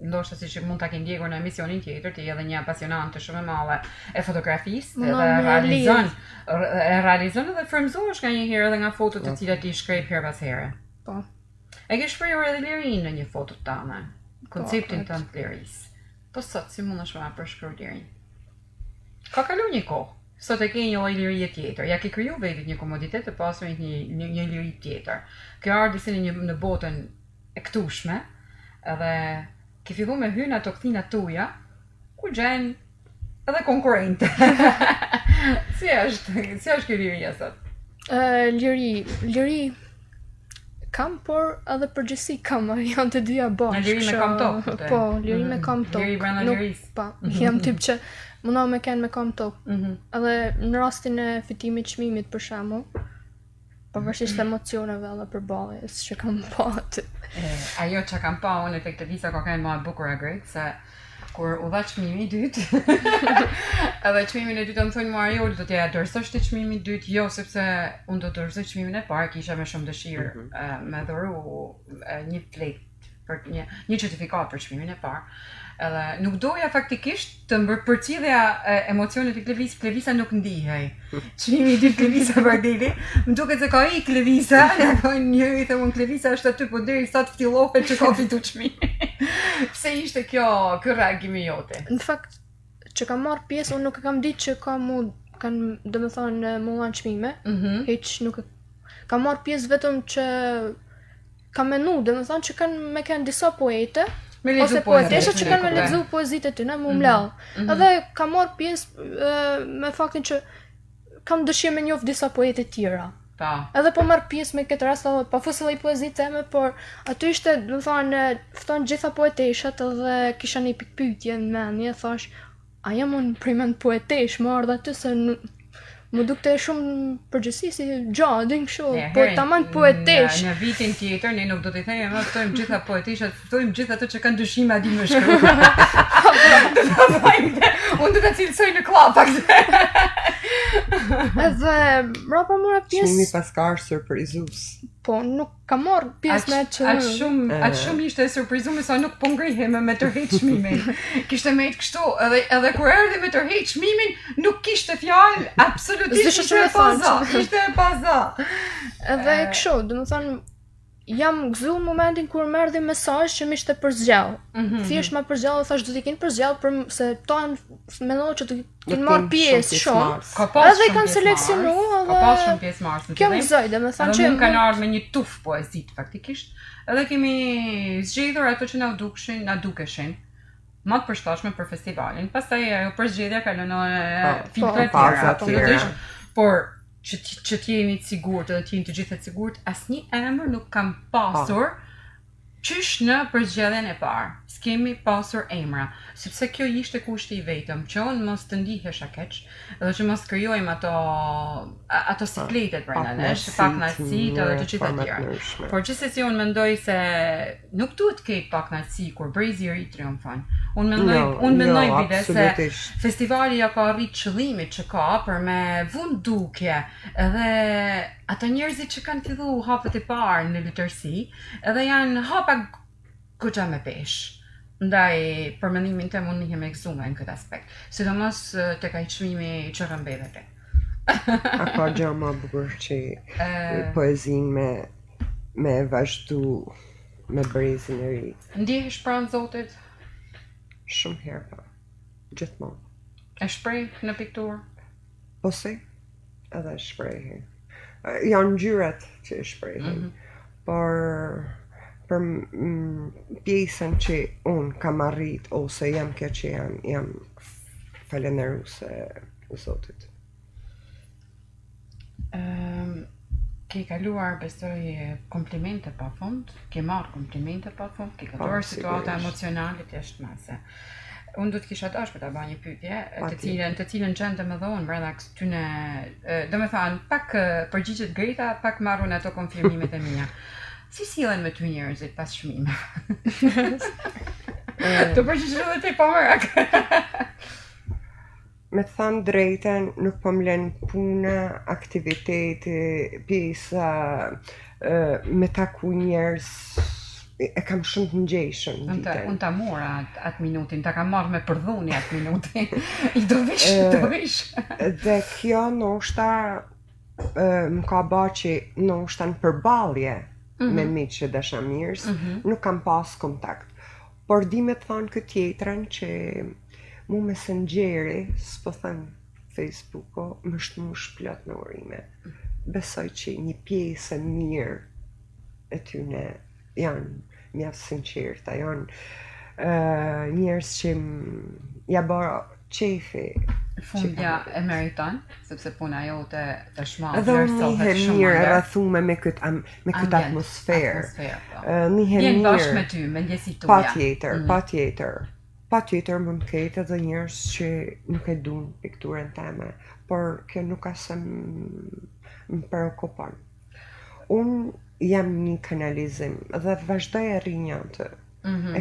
S1: ndoshta siç mund ta ke ndjekur në emisionin tjetër, ti je edhe një apasionante shumë e madhe e fotografisë dhe realizon edhe frymëzohesh nganjëherë edhe nga fotot të cilat ti shkrep her pas here.
S3: Po.
S1: E ke shprehur edhe lirinë në një foto tënde, konceptin tënd të lirisë. Po sot si mundesh ma përshkruaj lirinë? Ka kaluar një kohë. Sot e ke një lloj lirie tjetër. Ja ke kriju vetit një komoditet të pasur një liri tjetër. Kjo ardhi në botën e këtushme, edhe ke fillu me hyrë në ato kthina tuja, ku gjen edhe konkurrente. Si është kjo liria sot?
S3: Liri kam, por edhe përgjithësi kam, janë të dyja bashkë.
S1: Liri me kam tok?
S3: Po, liri me kam tok.
S1: Liri brenda lirisë?
S3: Po, jam tip që mundohem me kenë me kam tok. Edhe në rastin e fitimit çmimit për shembull, pavarësisht emocioneve edhe përballjes që kam pa aty.
S1: Ajo që kam pa unë tek Lëvizja ka qenë më e bukur e grejt, se kur u dha çmimi i dytë, edhe çmimin e dytë më thonë Mario, do t'ja dorëzosh ti çmimin e dytë, jo sepse unë do të dorëzoj çmimin e parë, kisha më shumë dëshirë me dhuru një flet për një certifikat për çmimin e parë. Edhe nuk doja faktikisht të përcjellja emocionet e Lëvizja nuk ndihej. Çmimi i dytë Lëvizja për deli, më duket se ka ik Lëvizja, njëri i them Lëvizja është aty po derisa të fillohet që ka fitu çmimin. Pse ishte kjo reagimi jote?
S3: Në fakt që kam marrë pjesë, unë nuk e kam ditë që kanë domethënë mullan çmime. Hiç nuk kam marrë pjesë vetëm që kam menu, domethënë që kanë disa poete ose poetesha që kanë me lexu poezitë e tyre, më mlell. Edhe kam marrë pjesë me faktin që kam dëshirë me njoh disa poetë të tjera. Edhe po marr pjesë me këtë rast, pa fusëllë poezitë teme, por aty ishte, domethënë, fton gjitha poeteshat edhe kisha një pikë pyetje në mendje, thash, a jam unë primen poetesh, më ardha aty se më dukte shumë përgjithësi si gjadin kështu, po tamam poetesh.
S1: Në vitin tjetër ne nuk do t'i thejmë, më ftojmë gjitha poeteshat, ftojmë gjithë ato që kanë dyshime a di më shkruaj. Unë do ta cilësoj në klap
S3: Edhe mbrapa mora pjesë.
S2: Çmimi pas ka surprizues.
S3: Po nuk kam marrë pjesë me që
S1: atë shumë ishte surprizuar sa nuk po ngrihem me tërheq çmimin. Kishte me kështu, edhe kur erdhi me tërheq çmimin, nuk kishte fjalë absolutisht ishte paza.
S3: Edhe kështu, domethënë jam gëzuar momentin kur më erdhi mesazh që më ishte përzgjell. Thjesht më përzgjell, thash do t'i kenë përzgjell për se ton mendoj që do të marr pjesë shumë. Edhe kanë seleksionuar edhe
S1: ka pas shumë pjesëmarrës.
S3: Kjo më zgjoj, domethënë që
S1: kanë ardhur me një tuf poezi faktikisht. Edhe kemi zgjedhur ato që na dukeshin. Më të përshtatshme për festivalin. Pastaj ajo përzgjedhja ka lënë filtre të tjera. Por që t'jeni të sigurt edhe t'jeni të gjithë të sigurt, asnjë emër nuk kam pasur qysh në përzgjedhjen e parë. S'kemi pasur emra, sepse kjo ishte kushti i vetëm, që unë mos të ndihesha keq, edhe që mos krijojmë ato sikletet brenda nesh, pakënaqësitë edhe të gjitha të tjera. Por gjithsesi unë mendoj se nuk duhet të ketë pakënaqësi kur brezi i ri triumfon. Unë mendoj bile se festivali ja ka arrit qëllimit që ka për me vund dukje, edhe ata njerëzit që kanë filluar hapet e parë në letërsi, edhe janë hapa goxha me peshë. Ndaj, për mendimin tim unë nihem e gëzuar në këtë aspekt. Sidomos tek ai çmimi që rëmbeve.
S2: A ka gjë më bukur që poezinë me vazhdu me brezin e ri?
S1: Ndihesh pranë Zotit?
S2: Shumë herë po. Gjithmonë.
S1: E shpreh në pikturë?
S2: Po si? Edhe e shprehi. Janë ngjyrat që e shprehin. Por për pjesën që unë kam arrit ose jam kjo që jam falenderuese Zotit.
S1: Ke kaluar besoj komplimente pa fund, ke marrë komplimente pa fund, ke kaluar situata emocionale të jashtëmase. Unë do të kisha dashur për ta bërë një pyetje, të cilën gjendem edhe unë brenda këtyne, domethënë pak përgjigjet greta, pak marrun ato konfirmimet e mia. Si sillen me ty njerëzit pas çmimeve? Të përgjigjesh edhe ti pa merak.
S2: Me thënë drejten, nuk po m'len puna, aktiviteti, pjesa, me taku njerëz, e kam shumë të ngjeshëm ditën.
S1: Unë ta mora atë minutin, ta kam marrë me përdhuni atë minutin. I do vish.
S2: Dhe kjo ndoshta më ka bërë që ndoshta në përballje me miqë dashamirës, nuk kam pas kontakt. Por di me thonë këtë tjetrën që mu Messengeri, s'po thënë Facebooko, më shmush plot në urime. Besoj që një pjesë mirë e tyne janë mjaft sinqerta, janë njerëz që ja bërë qefi.
S1: Fundja e meriton, sepse puna jote tashmë
S2: edhe nihem mirë rrethume me këtë atmosferë. Nihem
S1: bashkë me ty, me ndjesitë tuaja.
S2: Patjetër mund të ketë edhe njerëz që nuk e duan pikturën time, por kjo nuk ka se më preokupon. Unë jam një kanalizim dhe vazhdoj e rinja të. E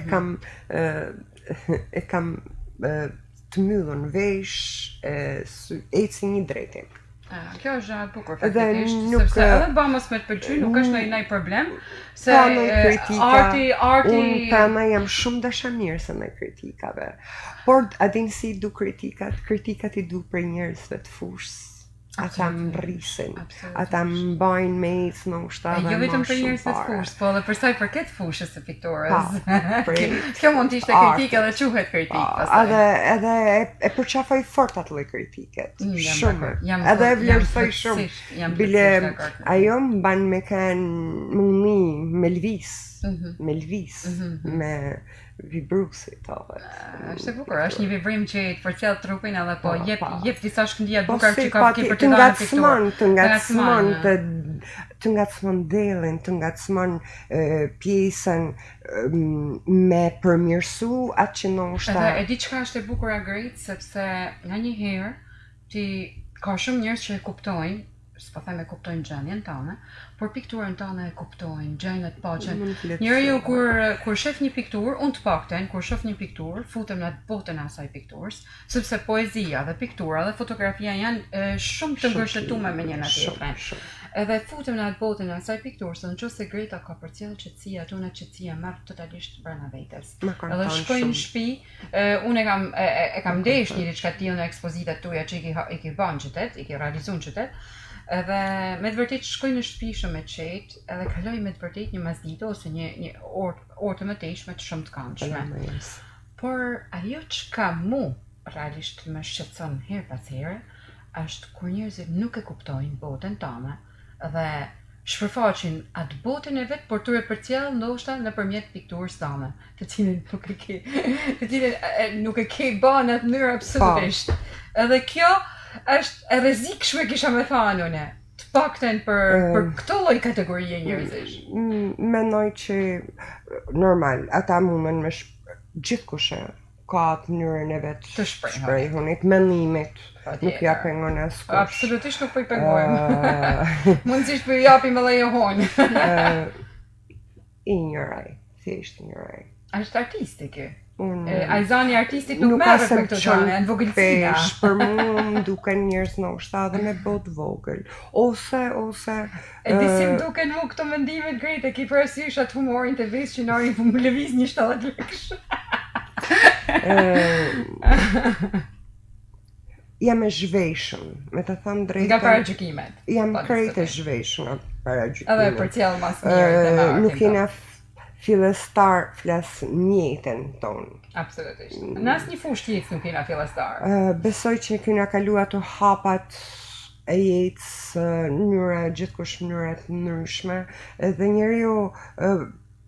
S2: kam të mbyllur në vesh, eci një drejtim.
S1: Kjo është e bukur faktikisht, sepse edhe bëmës me të pëlqy nuk është ndonjë problem, se arti
S2: unë tama jam shumë dashamirëse me kritikave. Por a din si du kritikat i du për njerëzve të fushës. ata mbrisin, ata mbajnë me ecë në ushta dhe
S1: Jo vetëm për njerëz të fushës, po edhe për sa i përket fushës së pikturës. Kjo mund të ishte kritikë edhe quhet kritikë pastaj.
S2: Edhe e përqafoj fort atë lloj kritiket. Shumë. Edhe e vlerësoj shumë. Bile ajo mban me kanë mundi me lëviz. Me lëviz, me vibrusit
S1: është e bukur, është një vibrim që të përcjell trupin edhe po jep disa shkëndija të bukura që ka për të dhënë pikturë.
S2: Të ngacmon dellin, të ngacmon pjesën me përmirësu atë që ndoshta.
S1: Edhe e di çka është e bukur Grit, sepse nganjëherë ti ka shumë njerëz që e kuptojnë, s'po them e kuptojnë gjendjen tënde, por pikturën tënde e kuptojnë, gjendjet paqen. Njeriu kur shef një pikturë, unë të paktën kur shoh një pikturë, futem në botën e asaj pikturës, sepse poezia dhe piktura dhe fotografia janë shumë të ngërshëtuar me njëra tjetrën. Edhe futem në botën e asaj pikturës, nëse Greta ka përcjell qetësia, unë qetësia marr totalisht brenda vetes. Edhe shkoj në shtëpi, unë e kam ndesh një diçka tillë në ekspozitat tuaja që i ke bën qytet, i ke realizuar në qytet. Edhe me të vërtet shkoj në shtëpi shumë e qetë, edhe kaloj me të vërtet një masdite ose një orë të mëtejshme të shumë të këndshme. Por ajo çka mu realisht më shqetëson her pas here, është kur njerëzit nuk e kuptojnë botën tënde dhe shpërfaqin atë botën e vet, por tu e përcjell ndoshta nëpërmjet pikturës tënde, të cilën nuk e ke bën atë mënyrë absolutisht. Edhe kjo është e rrezikshme kisha me thënë unë, të paktën për këtë lloj kategorie njerëzish.
S2: Mendoj që normal, ata mundën me gjithkush ka atë mënyrën e vet
S1: të
S2: shprehunit, mendimit, nuk ja pengon askush.
S1: Absolutisht nuk po i pengojmë. Mundësisht po i japim edhe johon.
S2: Injoraj, thjesht injoraj.
S1: Është artisti ky. Ajzani artistit nuk merret me këto gjëra, në vogëlësia.
S2: Për mua duken njerëz ndoshta edhe me botë vogël. Ose
S1: e di si duken mua këto mendime të Grete, ki parasysh atë humorin të ves që nari më lëviz një 70 lekësh.
S2: Jam e zhveshëm, me të thënë drejtën.
S1: Nga paragjykimet.
S2: Jam krejt e zhveshëm nga paragjykimet.
S1: Edhe përcjell mas mirë të
S2: nuk jena fillestar flas njëjtën tonë.
S1: Absolutisht. Në asnjë fushë tjetër nuk jena fillestar.
S2: Besoj që kena kalu ato hapat e jetës në gjithkush mënyra të ndryshme, dhe njeriu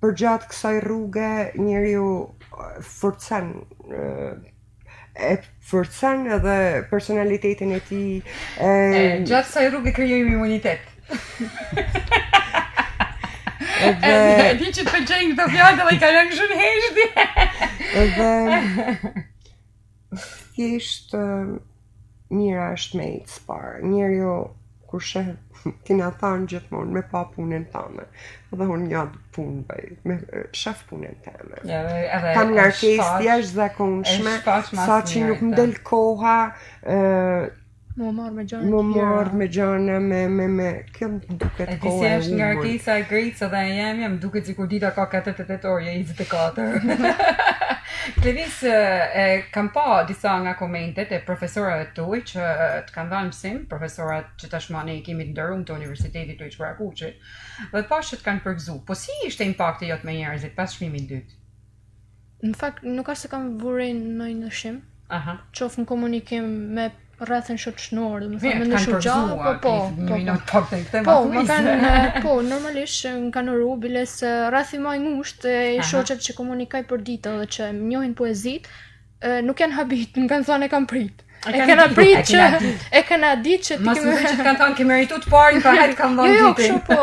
S2: përgjatë kësaj rruge njeriu forcon edhe personalitetin e tij.
S1: Gjatë kësaj rruge krijojmë imunitet. E di që të pëlqejnë këto fjallë dhe i kalon shumë heshti.
S2: Edhe thjesht mira është me ecë parë. Njeriu kur sheh, kena thënë gjithmonë me pa punën tënde. Edhe unë ja punë bëj, me shef punën tënde. Kam ngarkesë jashtëzakonshme, saqë nuk më del koha.
S3: Më marrë me gjana
S2: me kjo më duket kohë e
S1: humor. E disi është ngarkesa e Gritës dhe e jam duket sikur dita ka 48 orë, 24. Klevis, kam pa disa nga komentet e profesorëve tuaj që të kanë dhënë mësim, profesorat që tashmani i kemi të nderuar të Universitetit të Qurakuqit, dhe pas që të kanë përgëzuar. Po si ishte impakti jot me njerëzit pas çmimit dytë?
S3: Në fakt nuk është se kam vërej në një ndryshim. Qoftë në komunikim me rrethën shoqëror, domethënë në shoqja, po, normalisht më kanë uru biles rrethi më i ngushtë e shoqet që komunikoj për ditë dhe që më njohin poezit, nuk janë habit, më kanë thënë e kam prit. E kanë ditë që
S1: ti që kanë thënë ke merituar të parë, pa hajt kanë dhënë ditë.
S3: Jo, po.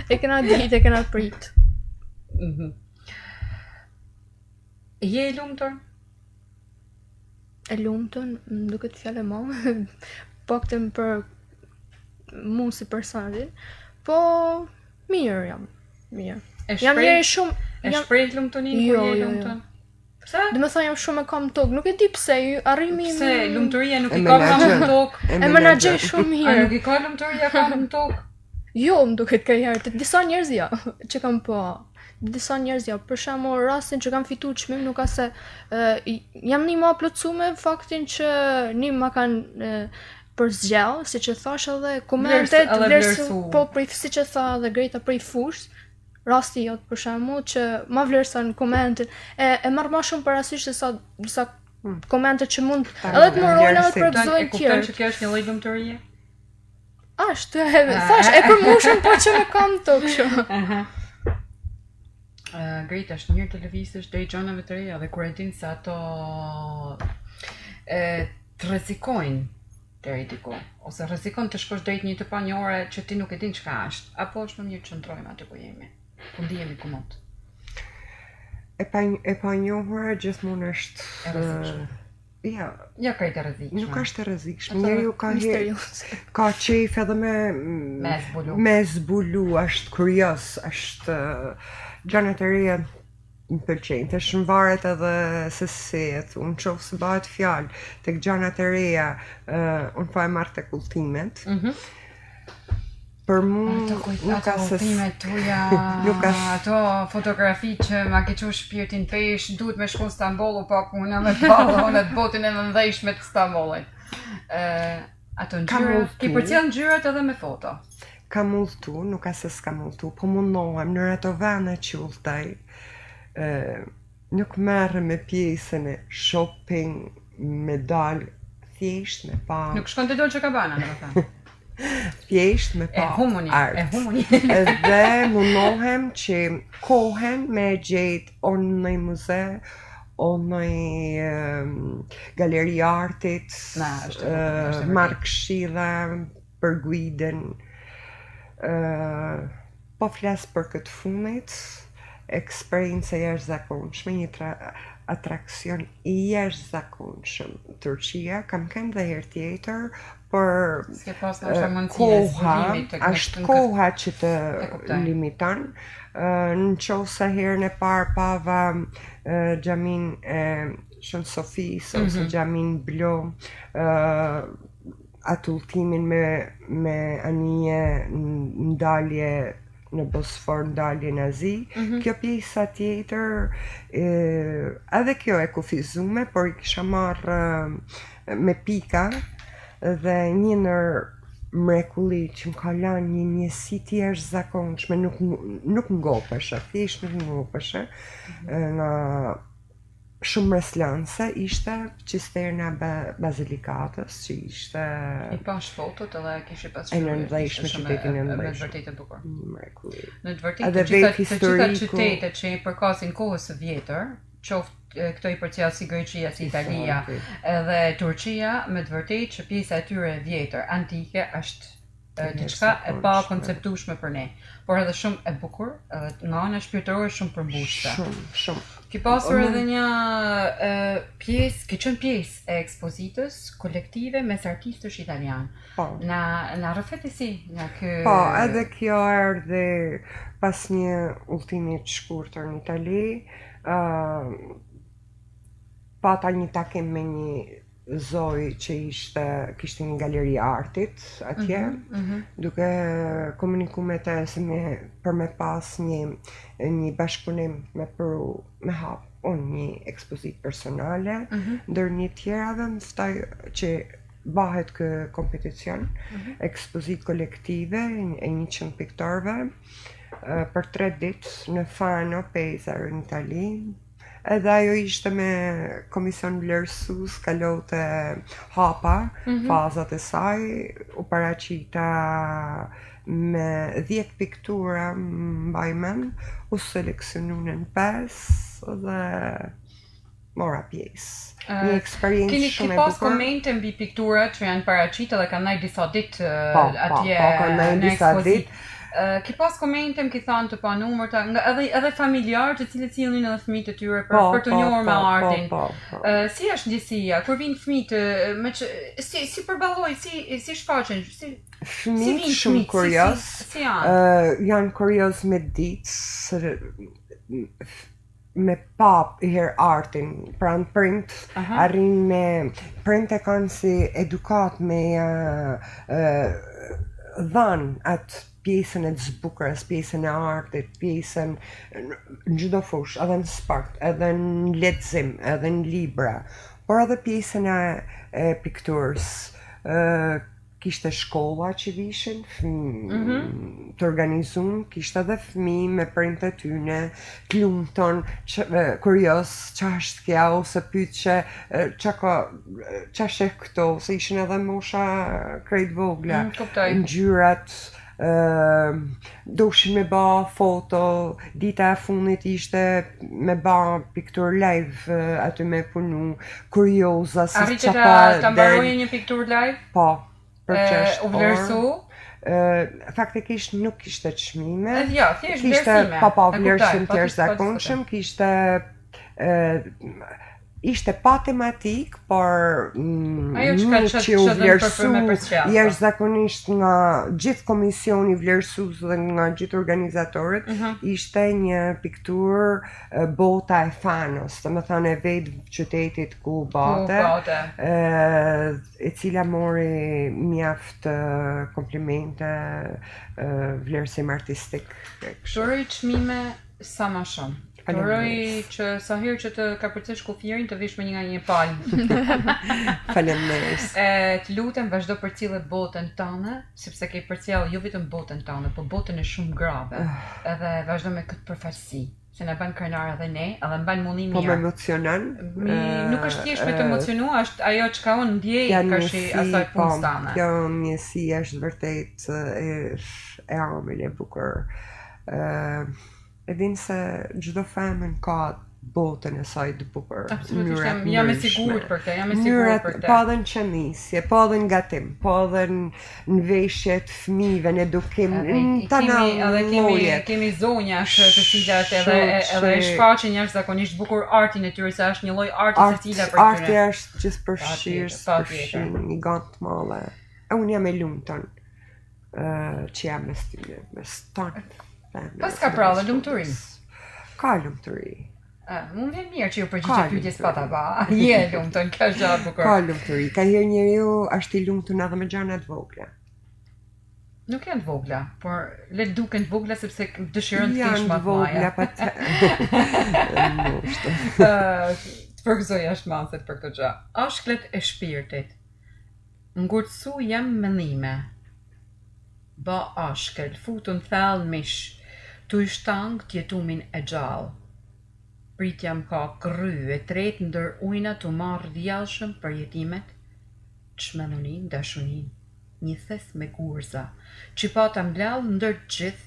S3: E kanë prit.
S1: Je e lumtur?
S3: E lumtur, më duket fjalë e madhe, paktën për mua si personin, po mirë jam, mirë. Jam njëri shumë...
S1: E shpreh lumtunin kur je lumtur? Pse?
S3: Domethënë jam shumë e kam tokë, nuk e di pse, arrimi...
S1: Pse lumturia nuk i ka kam tokë?
S3: E menaxhoj shumë mirë.
S1: A nuk i ka lumturia kam tokë?
S3: Jo, më duket ka herë, të disa njerëz ja, që kam po... Disa njerëz ja, për shembull rastin që kam fituar çmim, nuk ka se jam një më plotësuar me faktin që një ma kanë për zgjell, siç e thash edhe komentet po siç e tha edhe Greta prej fushës, rasti jot për shembull që ma vlerëson komentin e marr më shumë parasysh se sa disa komente që mund edhe të morojnë edhe të përgëzojnë tjerë.
S1: Kupton që kjo është një lloj lumturie?
S3: Ashtu thash, e përmushën po që më kam të kështu.
S1: Greta është mirë televizësh deri gjonave të reja dhe kur e din se ato të rrezikojnë deri diku, ose rrezikon të shkosh deri një të panjohore që ti nuk e din çka është, apo është më mirë të qëndrojmë aty ku jemi, ku ndihemi komod.
S2: E panjohura gjithmonë është
S1: Ja krejt e rrezikshme.
S2: Nuk është e rrezikshme. Njeriu ka qejf edhe me zbulu, është kurioz, është gjërat e reja më pëlqejnë. Tash varet edhe se si unë qof se bëhet fjalë tek gjërat e reja, unë po e marr tek udhëtimet. Për mu nuk ka se
S1: ato fotografi që ma ke qu shpirtin pesh, duhet me shku në Stamboll pa puna me pallone të botin e mëndhejshme të Stambollit. Ato ngjyra, ki përcjell ngjyrat edhe me foto.
S2: Kam udhëtu, nuk ka se s'kam udhëtu, po mundohem në ato vende që udhëtoj. Nuk merrem me pjesën e shopping, me dal thjesht me pa.
S1: Nuk shkon te Dolce Gabbana, domethënë.
S2: Thjesht me pa
S1: humuni.
S2: Dhe mundohem që kohen me gjetë o në muze, o në galeri artit, marr këshilla për guiden. Po flas për këtë fundit, eksperiencë e jashtëzakonshme, një atraksion i jashtëzakonshëm. Turqia kam qenë dhe herë tjetër, por koha është koha që të limiton. Në qovë se herën e parë pava xhamin e Shën Sofis ose xhamin Blo, atë udhëtimin me anije ndalje në Bosfor, ndalje nazi. Kjo pjesa tjetër, edhe kjo e kufizume, por i kisha marrë me pika, dhe një nër mrekulli që më ka lanë një njësi të jashtëzakonshme, nuk ngopeshe, thjesht nuk ngopeshe, nga shumë reslanse, ishte Cisterna Bazilikatës, që ishte...
S1: I pash fotot edhe kishe pas
S2: shumë... E në ndhejshme qytetin e ndhejshme.
S1: Me të vërtet e bukur.
S2: Mrekulli.
S1: Në të vërtet të gjitha qytetet që i përkasin kohës së vjetër, qoftë këto i përcjell si Greqia, si Italia, edhe Turqia, me të vërtet që pjesa e tyre e vjetër, antike, është diçka e pa konceptueshme për ne, por edhe shumë e bukur, edhe nga ana shpirtërore shumë përmbushse.
S2: Shumë.
S1: Ki pasur edhe një pjesë, ki qenë pjesë e ekspozitës kolektive mes artistësh italian. Na rrëfeti si nga ky...
S2: Po, edhe kjo erdhi pas një udhëtimi të shkurtër në Itali. Pata një takim me një zoj që kishte një galeri artit atje, duke komuniku me të për me pas një bashkëpunim me Peru, me hap një ekspozit personale, ndër një tjerave më ftoj që bahet kë kompeticion, ekspozit kolektive e 100 piktorve, për 3 ditë në Fano, Pesaro, në Itali. Edhe ajo ishte me komision vlerësues, kalote hapa, fazat e saj, u paraqita me 10 piktura mbaj mend, u seleksionuan 5 dhe mora pjesë. Një eksperiencë shumë e bukur.
S1: Keni pas komente mbi pikturat që janë paraqitur dhe kanë ndaj disa ditë atje në ekspozit. Ki pas komente më ki thanë të panumërta, edhe familjarë të cilët sillnin edhe fëmijët e tyre për të njohur me artin. Si është ndjesia kur vinë fëmijët, si përballoj, si shfaqen,
S2: fëmijët shumë kurioz.
S1: Si janë?
S2: Janë kurioz me ditë, me pap her artin, pranë print, arrin me print e kanë si edukat me dhanë atë pjesën e të zbukurës, pjesën e artit, pjesën në çdo fushë, edhe në sport, edhe në lexim, edhe në libra, por edhe pjesën e pikturës, kishte shkolla që vishin, të organizuar, kishte edhe fëmijë me prindët e tyne, të lumtur, kurios, ç'a është kjo, ose pyetje, ç'a sheh këto, se ishin edhe mosha krejt vogla, ngjyrat, doshin me ba foto, dita e fundit ishte me ba piktur live aty me punu, kurioza, si
S1: Arritë ta mbaroje një piktur live?
S2: Po, për
S1: U vlerësu?
S2: Faktikisht nuk kishte çmime.
S1: Jo, thjesht vlerësime.
S2: Pa vlerësim të jashtëzakonshëm, ishte pa tematik, por një që u vlerësu jashtëzakonisht nga gjithë komisioni vlerësues dhe nga gjithë organizatorët, ishte një piktur bota e Fanos, dhe më thënë e vetë qytetit ku bate, e cila mori mjaft komplimente, vlerësim artistik.
S1: Duroj çmime sa më shumë. Duroj që sa herë që të kapërcesh kufirin të vish me një palmë.
S2: Faleminderit.
S1: Të lutem vazhdo përcjellë botën tënde, sepse ke përcjell jo vetëm botën tënde, por botën e shumë grave. Edhe vazhdo me këtë përfaqësi, se na bën krenar edhe ne, edhe mban mundi mirë.
S2: Po më emocionon.
S1: Nuk është thjesht me të emocionu, është ajo çka unë ndjej kashi asaj punës tënde.
S2: Kjo njësi është vërtet e armën e bukur. E din se çdo femën ka botën e saj të bukur.
S1: Absolutisht, jam e sigurt për këtë,
S2: Po edhe në qenisje, po edhe në gatim, po edhe në veshje të fëmijëve, në edukim,
S1: kemi zonja të cilat edhe shfaqin jashtëzakonisht bukur artin e tyre, se është një lloj arti secila për tyre.
S2: Arti është gjithëpërfshirë, një ganë të madhe. Unë jam e lumtur që jam mes tyre, mes tonë.
S1: Pas ka pra dhe lumëturi?
S2: Ka lumëturi.
S1: Mund vjen mirë që ju përgjigje pyetjes pa ta ba. Je lumtur, ka gjë bukur.
S2: Ka lumturi. Ka herë njeriu është i lumtur edhe me gjëra të vogla.
S1: Nuk janë të vogla, por le të duken të vogla sepse dëshiron të kesh më të
S2: vogla pa
S1: të përgëzoj jashtëmandset për këtë gjë. Ashklet e shpirtit. Ngurtësu jam mendime. Ba ashkel, futun thellë mish, tu i shtang tjetumin e gjallë. Pritjam ka kry e tret ndër ujna të marrë djallshëm për jetimet, çmenunin, dashunin, një thes me gurza, që pa të mblall ndër gjithë,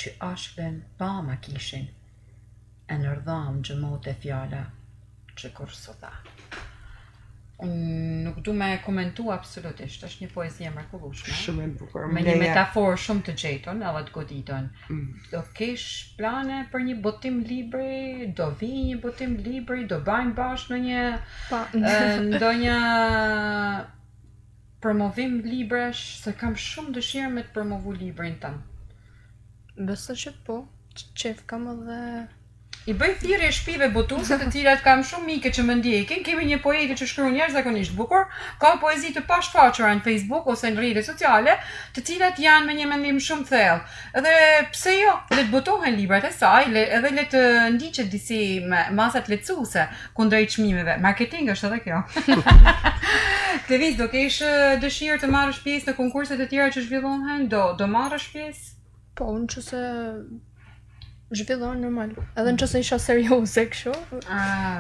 S1: që ashklen pa ma kishin, e nërdham gjëmot e fjala, që kur sota. Unë nuk du me komentu absolutisht, është një poezi e mrekullueshme.
S2: Shumë e bukur.
S1: Me një metaforë shumë të gjetën edhe të goditon. Do kesh plane për një botim libri, do vi një botim libri, do bajmë bashkë në ndonjë promovim libresh, se kam shumë dëshirë me të promovu librin tënë.
S3: Besoj që po, qef kam edhe...
S1: I bëj thirrje shtëpive botuese të cilat kam shumë mike që më ndjekin. Kemi një poetë që shkruan jashtëzakonisht bukur, ka poezi të pashfaqura në Facebook ose në rrjetet sociale, të cilat janë me një mendim shumë thellë. Edhe pse jo, le të botohen librat e saj, edhe le të ndiqet disi masat lehtësuese kundrejt çmimeve. Marketing është edhe kjo. Kleviz, do kesh dëshirë të marrësh pjesë në konkurse të tjera që zhvillohen? Do marrësh pjesë?
S3: Po, unë që se zhvillon normal. Edhe nëse isha serioze kështu.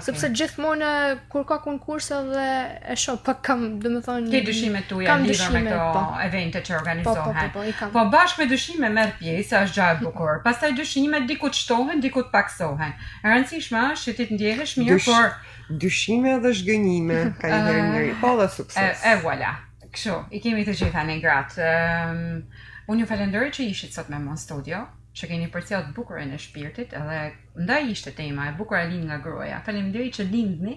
S3: Sepse gjithmonë kur ka konkurse dhe e shoh, pak kam, domethënë,
S1: ke dyshimet tuaja lidhur me këto evente që organizohen. Po bashkë me dyshime merr pjesë, është gjë e bukur. Pastaj dyshimet diku shtohen, diku paksohen. E rëndësishme është që ti të ndjehesh mirë, por
S2: dyshime dhe zhgënjime ka një njëri, po dhe sukses.
S1: E voilà. Kështu, i kemi të gjitha ne gratë. Unë ju falenderoj që ishit sot me mua në studio, që keni përcjell të bukurën e shpirtit, edhe ndaj ishte tema e bukur e lind nga gruaja. Faleminderit që lindni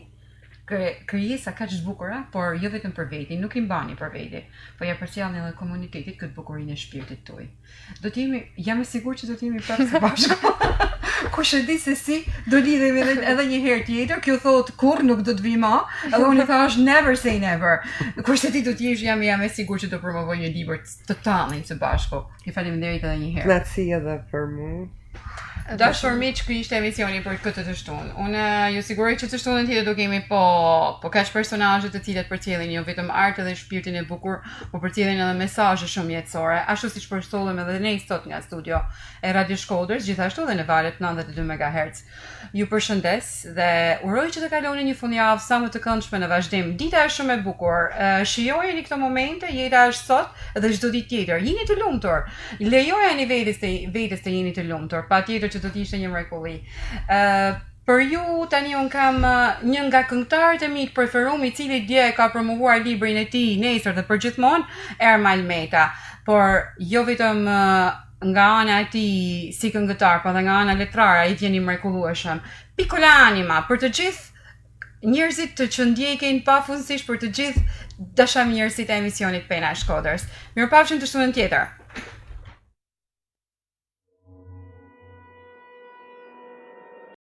S1: krijesa kaq të bukura, por jo vetëm për veti, nuk i mbani për veti, po ja përcjellni edhe komunitetit këtë bukurinë e shpirtit tuaj. Jam e sigurt që do të jemi prapë së bashku. Kush e di se si do lidhemi edhe një herë tjetër. Kjo thot kur nuk do të vi më, edhe unë thash never say never. Kurse ti do të jesh, jam e sigurt që do promovoj një libër të tanin së bashku. Ju faleminderit edhe një herë.
S2: Grazie edhe për mua.
S1: Dashur miq, ky ishte emisioni për këtë të shtunë. Unë ju siguroj që të shtunën tjetër do kemi po kaq personazhe të cilët përcjellin jo vetëm artë dhe shpirtin e bukur, por përcjellin edhe mesazhe shumë jetësore, ashtu siç përshtollëm edhe ne sot nga studio e Radio Shkodrës, gjithashtu edhe në valët 92 MHz. Ju përshëndes dhe uroj që të kaloni një fundjavë sa më të këndshme në vazhdim. Dita është shumë e bukur. Shijojeni këto momente, jeta është sot dhe çdo ditë tjetër. Jeni të lumtur. Lejojeni vetes të jeni të lumtur. Patjetër që do të ishte një mrekulli. Për ju tani un kam një nga këngëtarët e mi të preferuar, i cili dje ka promovuar librin e tij Nesër dhe përgjithmonë, Ermal Meta. Por jo vetëm nga ana e tij si këngëtar, por edhe nga ana letrare ai vjen i mrekullueshëm. Piccola anima për të gjithë njerëzit që ndjekin pafundësisht, për të gjithë dashamirësit e emisionit Pena e Shkodrës. Mirupafshim të shtunën tjetër.